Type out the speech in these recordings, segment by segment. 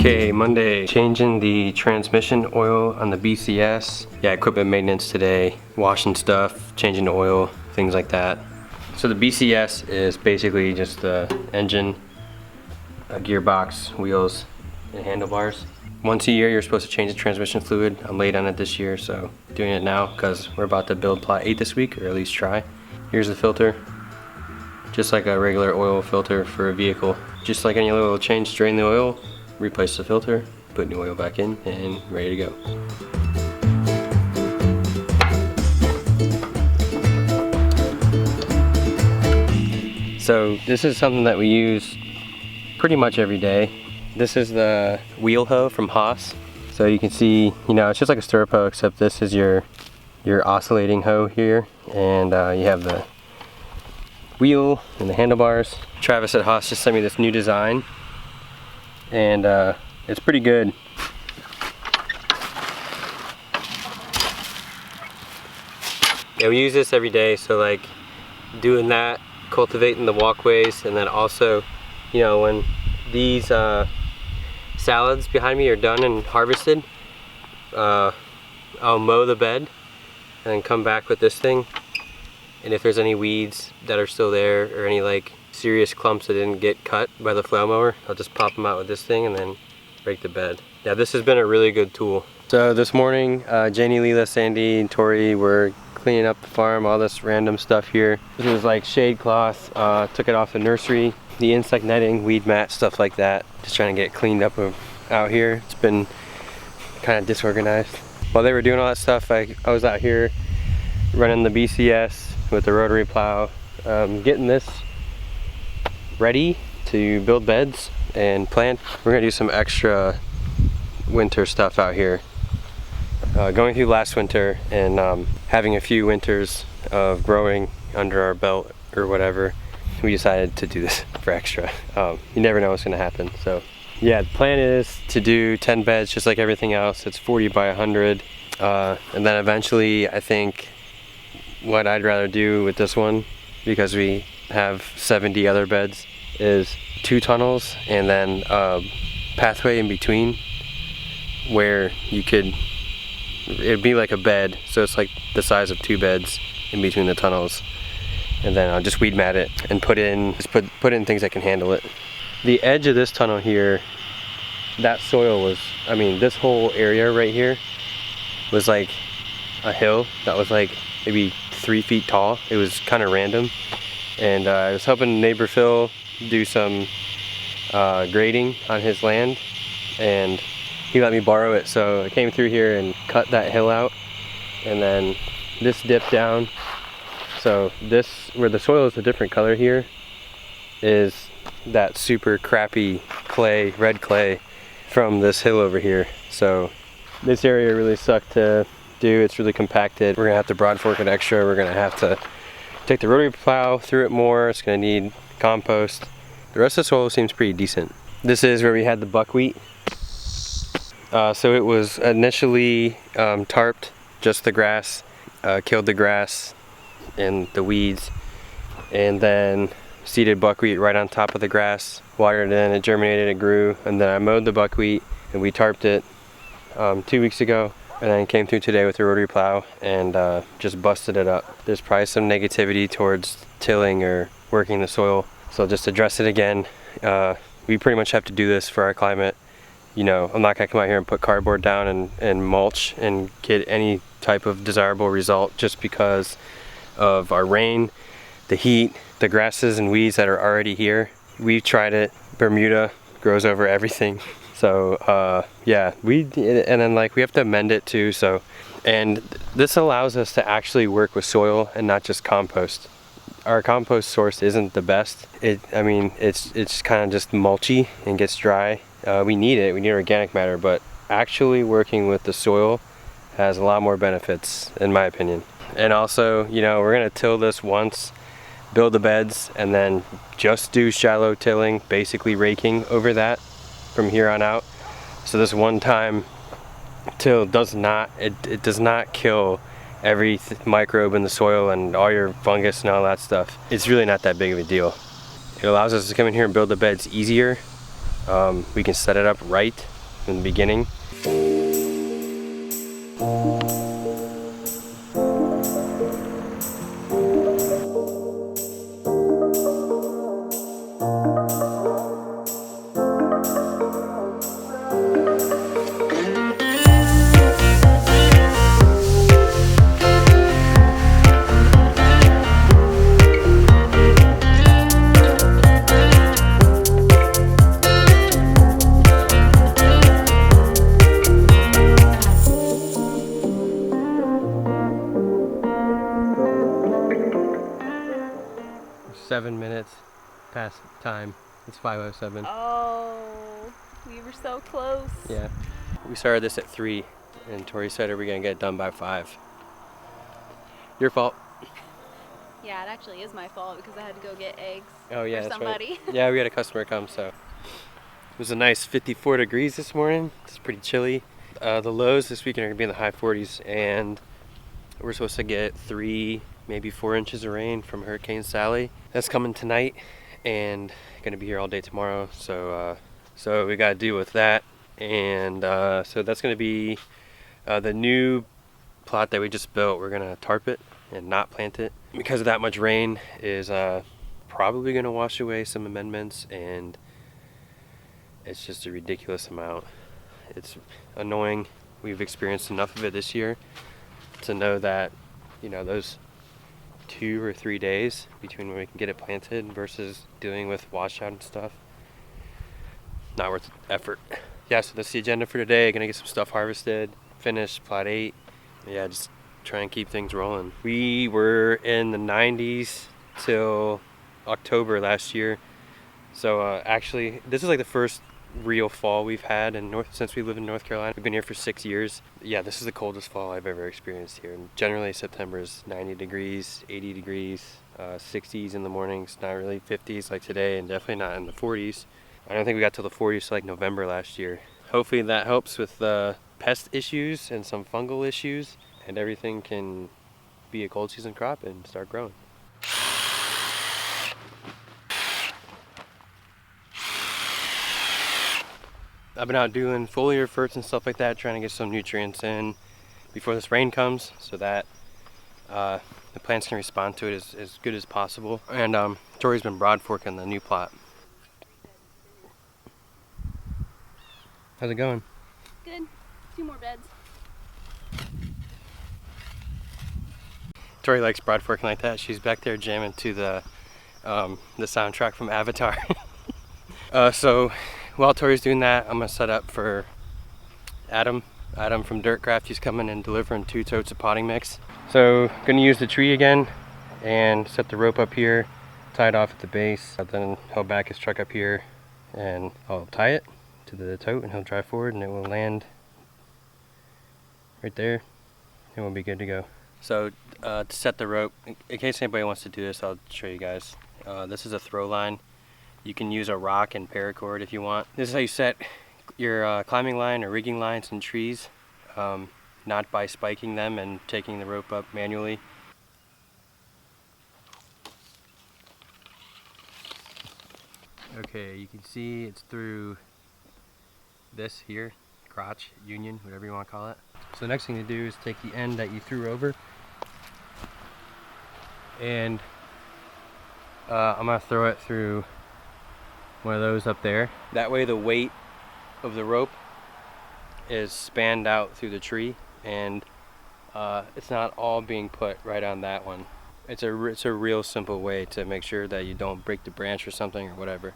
Okay, Monday, changing the transmission oil on the BCS. Yeah, equipment maintenance today, washing stuff, changing the oil, things like that. So the BCS is basically just the engine, a gearbox, wheels, and handlebars. Once a year you're supposed to change the transmission fluid. I'm late on it this year, so doing it now because we're about to build plot 8 this week, or at least try. Here's the filter, just like a regular oil filter for a vehicle. Just like any oil change, drain the oil, replace the filter, put new oil back in, and ready to go. So this is something that we use pretty much every day. This is the wheel hoe from Haas. So you can see, you know, it's just like a stirrup hoe, except this is your oscillating hoe here, and you have the wheel and the handlebars. Travis at Haas just sent me this new design, and it's pretty good. Yeah, we use this every day, so like doing that, cultivating the walkways, and then also, you know, when these salads behind me are done and harvested, I'll mow the bed and then come back with this thing, and if there's any weeds that are still there or any like serious clumps that didn't get cut by the flail mower, I'll just pop them out with this thing and then rake the bed. Yeah, this has been a really good tool. So this morning, Janie, Leela, Sandy, and Tori were cleaning up the farm, all this random stuff here. This is like shade cloth, took it off the nursery, the insect netting, weed mat, stuff like that. Just trying to get cleaned up out here. It's been kind of disorganized. While they were doing all that stuff, I was out here running the BCS with the rotary plow, getting this ready to build beds and plant. We're gonna do some extra winter stuff out here. Going through last winter and having a few winters of growing under our belt or whatever, we decided to do this for extra. You never know what's gonna happen. So yeah, the plan is to do 10 beds just like everything else. It's 40 by 100. And then eventually, I think what I'd rather do with this one, because we have 70 other beds, is 2 tunnels and then a pathway in between where you could, it'd be like a bed, so it's like the size of 2 beds in between the tunnels, and then I'll just weed mat it and put in things that can handle it. The edge of this tunnel here, that soil was, I mean, this whole area right here was like a hill that was like maybe 3 feet tall. It was kind of random, and I was helping neighbor Phil do some grading on his land, and he let me borrow it, so I came through here and cut that hill out, and then this dipped down. So this, where the soil is a different color here, is that super crappy clay, red clay from this hill over here. So this area really sucked to do. It's really compacted. We're gonna have to broad fork it extra. We're gonna have to take the rotary plow through it more. It's gonna need compost. The rest of the soil seems pretty decent. This is where we had the buckwheat. So it was initially tarped, just the grass, killed the grass and the weeds, and then seeded buckwheat right on top of the grass, watered it in, it germinated, it grew, and then I mowed the buckwheat, and we tarped it 2 weeks ago, and then came through today with a rotary plow and just busted it up. There's probably some negativity towards tilling or working the soil, so just address it again. We pretty much have to do this for our climate. You know, I'm not gonna come out here and put cardboard down and mulch and get any type of desirable result just because of our rain, the heat, the grasses and weeds that are already here. We've tried it. Bermuda grows over everything. So yeah, and then like we have to amend it too. So, and this allows us to actually work with soil and not just compost. Our compost source isn't the best. I mean, it's kind of just mulchy and gets dry. We need it, we need organic matter, but actually working with the soil has a lot more benefits, in my opinion. And also, you know, we're gonna till this once, build the beds, and then just do shallow tilling, basically raking over that from here on out. So this one time till does not kill every microbe in the soil and all your fungus and all that stuff. It's really not that big of a deal. It allows us to come in here and build the beds easier. We can set it up right from the beginning. 7 minutes past time. It's 5:07. Oh, we were so close. Yeah. We started this at 3, and Tori said, are we gonna get it done by 5? Your fault. Yeah, it actually is my fault because I had to go get eggs Oh yeah, for that's somebody. Right. Yeah, we had a customer come, so. It was a nice 54 degrees this morning. It's pretty chilly. The lows this weekend are gonna be in the high 40s, and we're supposed to get 3, maybe 4 inches of rain from Hurricane Sally. That's coming tonight and gonna be here all day tomorrow. So we gotta deal with that. And so that's gonna be the new plot that we just built. We're gonna tarp it and not plant it because of that much rain is probably gonna wash away some amendments, and it's just a ridiculous amount. It's annoying. We've experienced enough of it this year to know that, you know, those 2 or 3 days between when we can get it planted versus dealing with washout and stuff, not worth the effort. Yeah, so that's the agenda for today. Gonna get some stuff harvested, finish plot 8. Yeah, just try and keep things rolling. We were in the 90s till October last year. So actually, this is like the first real fall we've had since we live in North Carolina. We've been here for 6 years. Yeah, this is the coldest fall I've ever experienced here. And generally September is 90 degrees, 80 degrees, 60s in the mornings, not really 50s like today, and definitely not in the 40s. I don't think we got to the 40s till like November last year. Hopefully that helps with the pest issues and some fungal issues, and everything can be a cold season crop and start growing. I've been out doing foliar ferts and stuff like that, trying to get some nutrients in before this rain comes, so that the plants can respond to it as good as possible. And Tori's been broad forking the new plot. How's it going? Good. 2 more beds. Tori likes broad forking like that. She's back there jamming to the soundtrack from Avatar. So while Tori's doing that, I'm gonna set up for Adam from Dirtcraft. He's coming and delivering 2 totes of potting mix. So gonna use the tree again and set the rope up here, tie it off at the base. Then he'll back his truck up here and I'll tie it to the tote, and he'll drive forward and it will land right there and we'll be good to go. So to set the rope, in case anybody wants to do this, I'll show you guys. This is a throw line. You can use a rock and paracord if you want. This is how you set your climbing line or rigging lines in trees, not by spiking them and taking the rope up manually. Okay, you can see it's through this here. crotch, union, whatever you want to call it. So the next thing to do is take the end that you threw over, and I'm going to throw it through one of those up there. That way the weight of the rope is spanned out through the tree, and it's not all being put right on that one. It's a real simple way to make sure that you don't break the branch or something or whatever.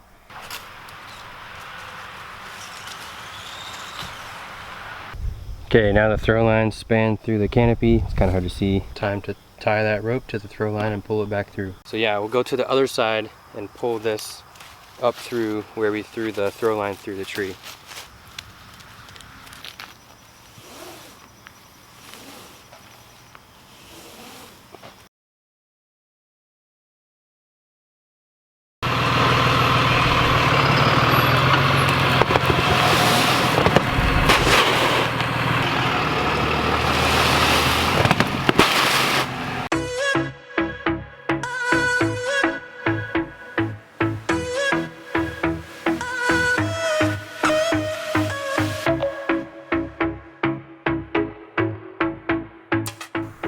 Okay, now the throw line spanned through the canopy. It's kind of hard to see. Time to tie that rope to the throw line and pull it back through. So yeah, we'll go to the other side and pull this up through where we threw the throw line through the tree.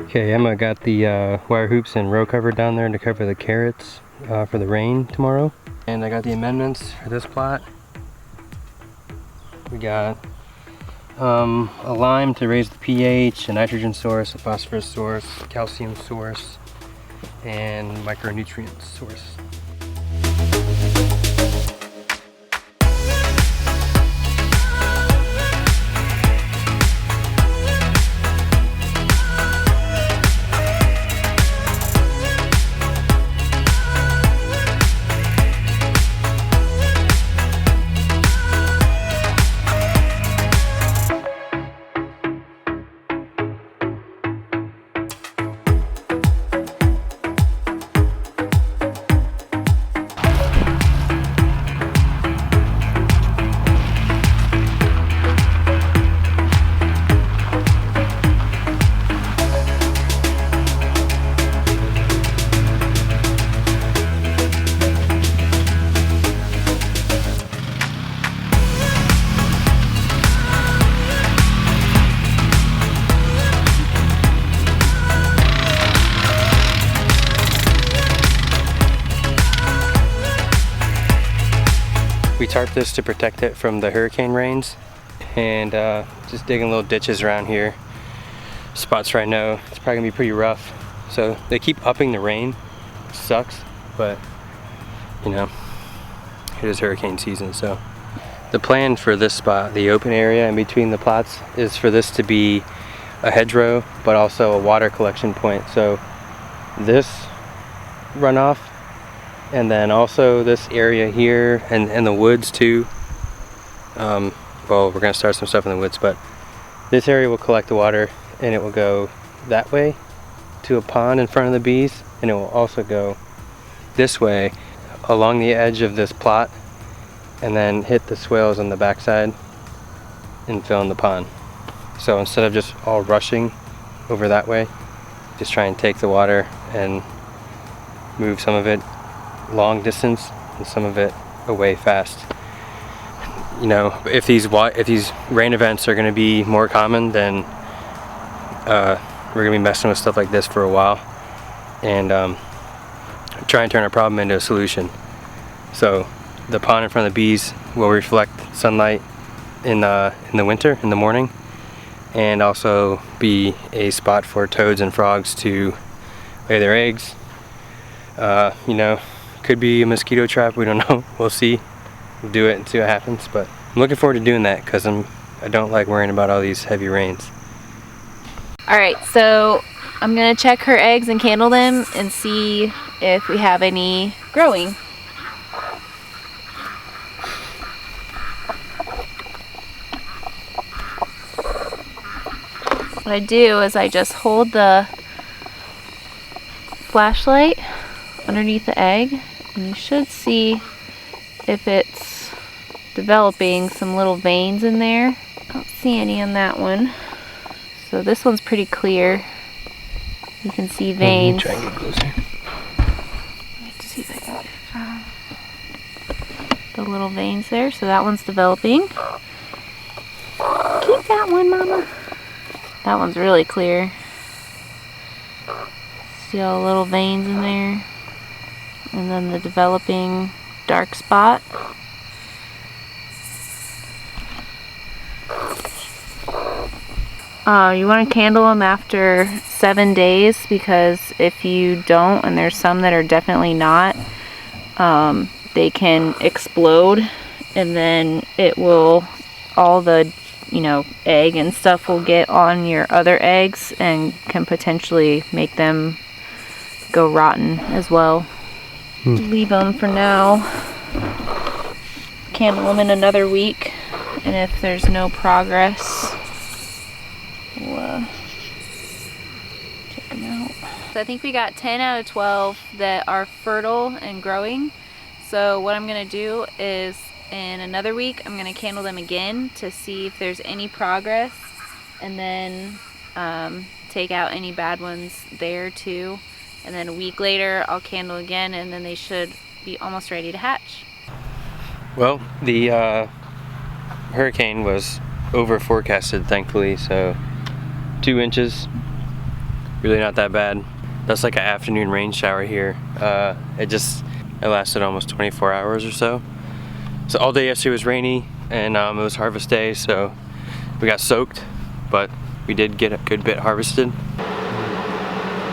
Okay, Emma got the wire hoops and row cover down there to cover the carrots for the rain tomorrow. And I got the amendments for this plot. We got a lime to raise the pH, a nitrogen source, a phosphorus source, calcium source, and micronutrient source. We tarped this to protect it from the hurricane rains, and just digging little ditches around here. Spots where I know it's probably gonna be pretty rough. So they keep upping the rain, which sucks, but you know, it is hurricane season. So the plan for this spot, the open area in between the plots, is for this to be a hedgerow, but also a water collection point. So this runoff, and then also this area here, and the woods too. Well, we're gonna start some stuff in the woods, but this area will collect the water, and it will go that way to a pond in front of the bees, and it will also go this way along the edge of this plot, and then hit the swales on the backside and fill in the pond. So instead of just all rushing over that way, just try and take the water and move some of it long distance and some of it away fast. You know, if these rain events are going to be more common, then we're going to be messing with stuff like this for a while, and try and turn a problem into a solution. So the pond in front of the bees will reflect sunlight in the winter, in the morning, and also be a spot for toads and frogs to lay their eggs. You know, could be a mosquito trap, we don't know. We'll see. We'll do it and see what happens, but I'm looking forward to doing that because I don't like worrying about all these heavy rains. Alright, so I'm gonna check her eggs and candle them and see if we have any growing. What I do is I just hold the flashlight underneath the egg, and you should see if it's developing some little veins in there. I don't see any on that one. So this one's pretty clear. You can see veins. Try and get closer. Let's see if I can get the little veins there. So that one's developing. got one, Mama. That one's really clear. See all the little veins in there? And then the developing dark spot. You want to candle them after 7 days, because if you don't, and there's some that are definitely not, they can explode, and then it will, all the, you know, egg and stuff will get on your other eggs and can potentially make them go rotten as well. Leave them for now. Candle them in another week, and if there's no progress, we'll check them out. So I think we got 10 out of 12 that are fertile and growing. So what I'm gonna do is in another week, I'm gonna candle them again to see if there's any progress, and then take out any bad ones there too. And then a week later, I'll candle again, and then they should be almost ready to hatch. Well, the hurricane was over forecasted, thankfully, so 2 inches, really not that bad. That's like an afternoon rain shower here. It lasted almost 24 hours or so. So all day yesterday was rainy, and it was harvest day, so we got soaked, but we did get a good bit harvested.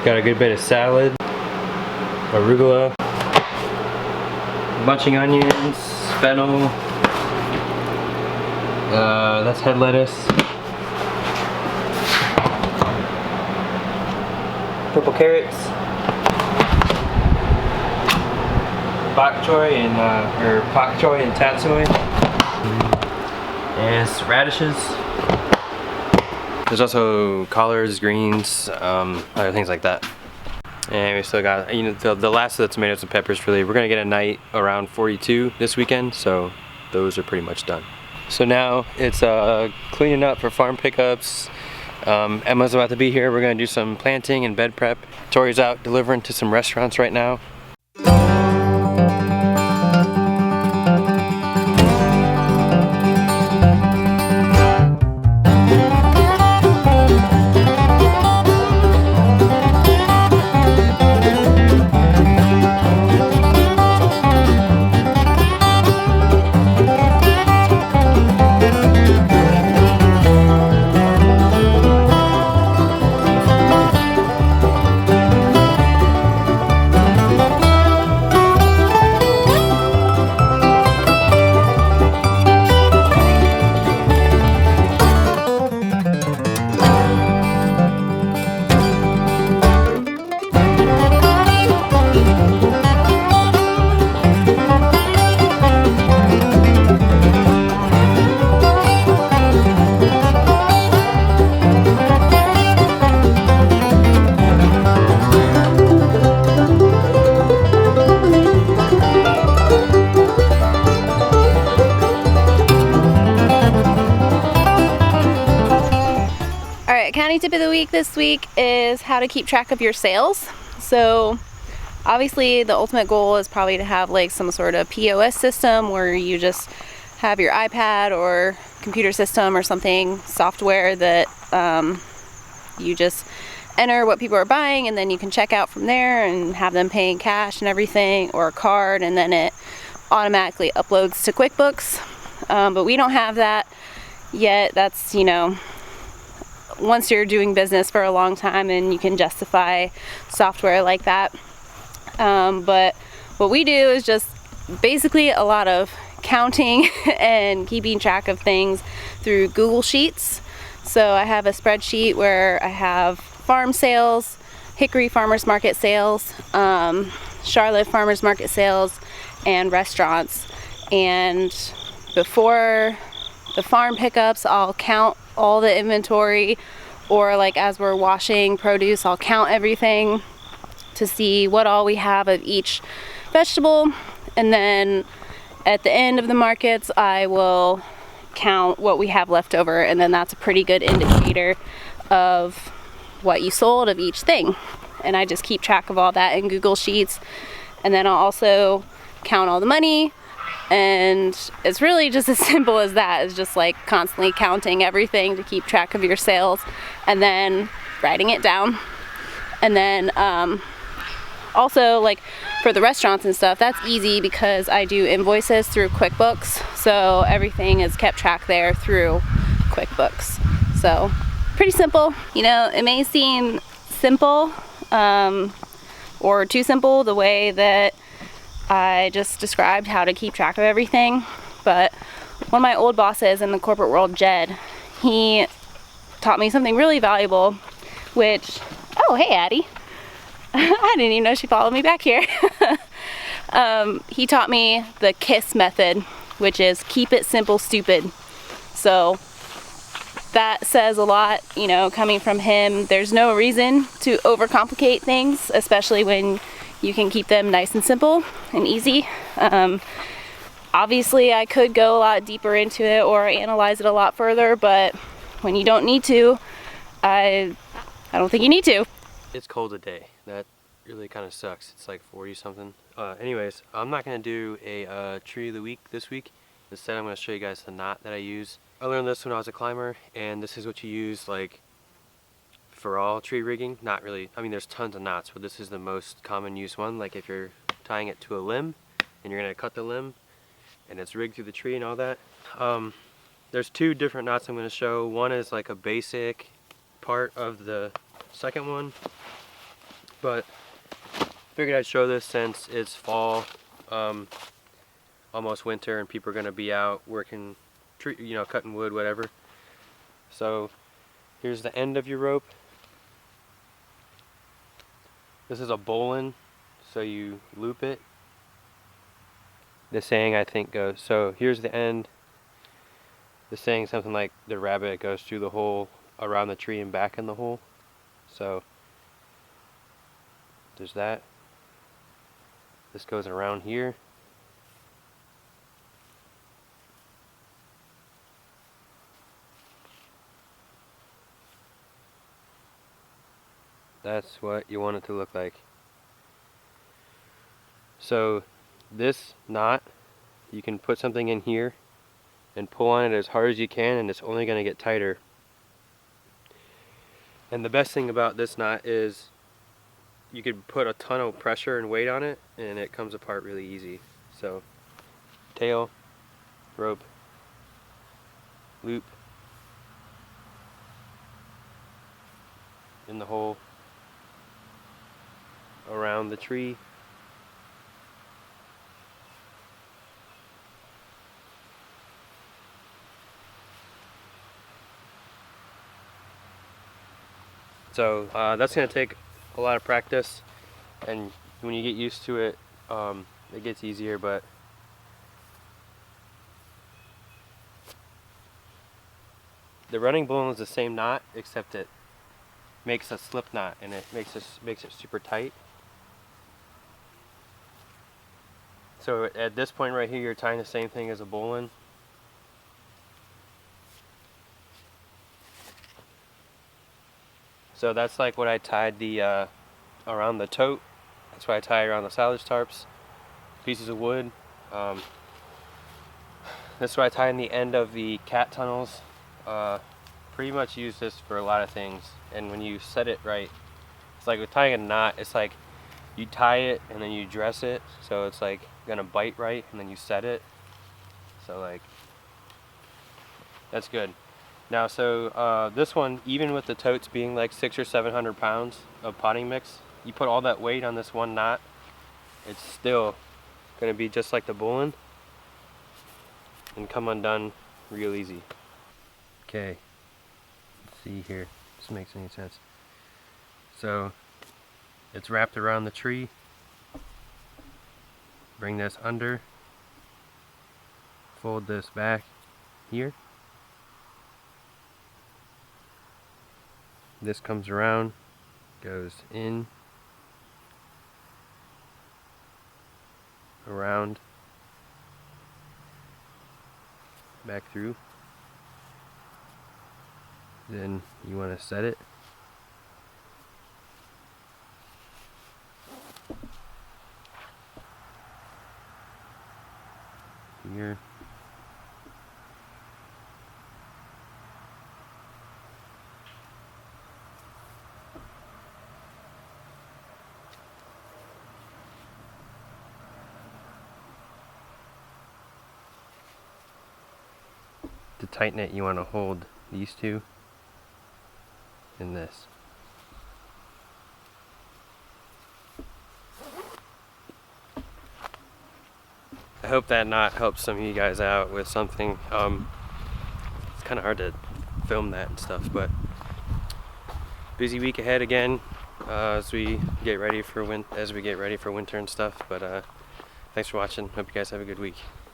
Got a good bit of salad, arugula, bunching onions, fennel, that's head lettuce, purple carrots, bok choy and tatsoi, and some radishes. There's also collards, greens, other things like that. And we still got, you know, the last of the tomatoes and peppers really. We're gonna get a night around 42 this weekend, so those are pretty much done. So now it's cleaning up for farm pickups. Emma's about to be here. We're gonna do some planting and bed prep. Tori's out delivering to some restaurants right now. County tip of the week this week is how to keep track of your sales. So obviously the ultimate goal is probably to have like some sort of POS system where you just have your iPad or computer system or something, software that you just enter what people are buying, and then you can check out from there and have them paying cash and everything, or a card, and then it automatically uploads to QuickBooks. But we don't have that yet. That's, you know, once you're doing business for a long time and you can justify software like that. But what we do is just basically a lot of counting and keeping track of things through Google Sheets. So I have a spreadsheet where I have farm sales, Hickory Farmers Market sales, Charlotte Farmers Market sales, and restaurants. And before the farm pickups, I'll count all the inventory, or like as we're washing produce, I'll count everything to see what all we have of each vegetable. And then at the end of the markets, I will count what we have left over, and then that's a pretty good indicator of what you sold of each thing. And I just keep track of all that in Google Sheets. And then I'll also count all the money, And it's really just as simple as that. It's just like constantly counting everything to keep track of your sales and then writing it down. And then also, like for the restaurants and stuff, that's easy because I do invoices through QuickBooks, so everything is kept track there through QuickBooks. So pretty simple. You know, it may seem simple or too simple the way that I just described how to keep track of everything, but one of my old bosses in the corporate world, Jed, he taught me something really valuable, which, oh hey Addie, I didn't even know she followed me back here. He taught me the KISS method, which is keep it simple, stupid. So that says a lot, you know, coming from him. There's no reason to overcomplicate things, especially when you can keep them nice and simple and easy. Obviously, I could go a lot deeper into it or analyze it a lot further, but when you don't need to, I don't think you need to. It's cold today. That really kind of sucks. It's like 40 something. Anyways, I'm not going to do a tree of the week this week. Instead, I'm going to show you guys the knot that I use. I learned this when I was a climber, and this is what you use like for all tree rigging. Not really, I mean there's tons of knots, but this is the most common use one. Like if you're tying it to a limb and you're going to cut the limb and it's rigged through the tree and all that. There's two different knots I'm going to show. One is like a basic part of the second one, but figured I'd show this since it's fall, almost winter, and people are going to be out working, you know, cutting wood, whatever. So here's the end of your rope. This is a bowline, so you loop it. The saying I think goes, so here's the end. The saying something like the rabbit goes through the hole, around the tree and back in the hole. So there's that. This goes around here. That's what you want it to look like. So this knot, you can put something in here and pull on it as hard as you can, and it's only going to get tighter. And the best thing about this knot is you could put a ton of pressure and weight on it and it comes apart really easy. So tail, rope, loop in the hole, around the tree, so that's going to take a lot of practice, and when you get used to it, it gets easier. But the running balloon is the same knot, except it makes a slip knot and it makes it super tight. So at this point right here, you're tying the same thing as a bowline. So that's like what I tied the around the tote. That's what I tie around the silage tarps, pieces of wood. That's what I tie in the end of the cat tunnels. Pretty much use this for a lot of things. And when you set it right, it's like with tying a knot, it's like you tie it and then you dress it, so it's like gonna bite right, and then you set it. So like, that's good. Now, so this one, even with the totes being like 600 or 700 pounds of potting mix, you put all that weight on this one knot, it's still gonna be just like the bowline and come undone real easy. Okay, let's see here, if this makes any sense. So it's wrapped around the tree. Bring this under, fold this back here. This comes around, goes in, around, back through. Then you want to set it. to tighten it, you want to hold these two and this. I hope that knot helps some of you guys out with something. It's kind of hard to film that and stuff, but busy week ahead again as we get ready for winter and stuff. But thanks for watching. Hope you guys have a good week.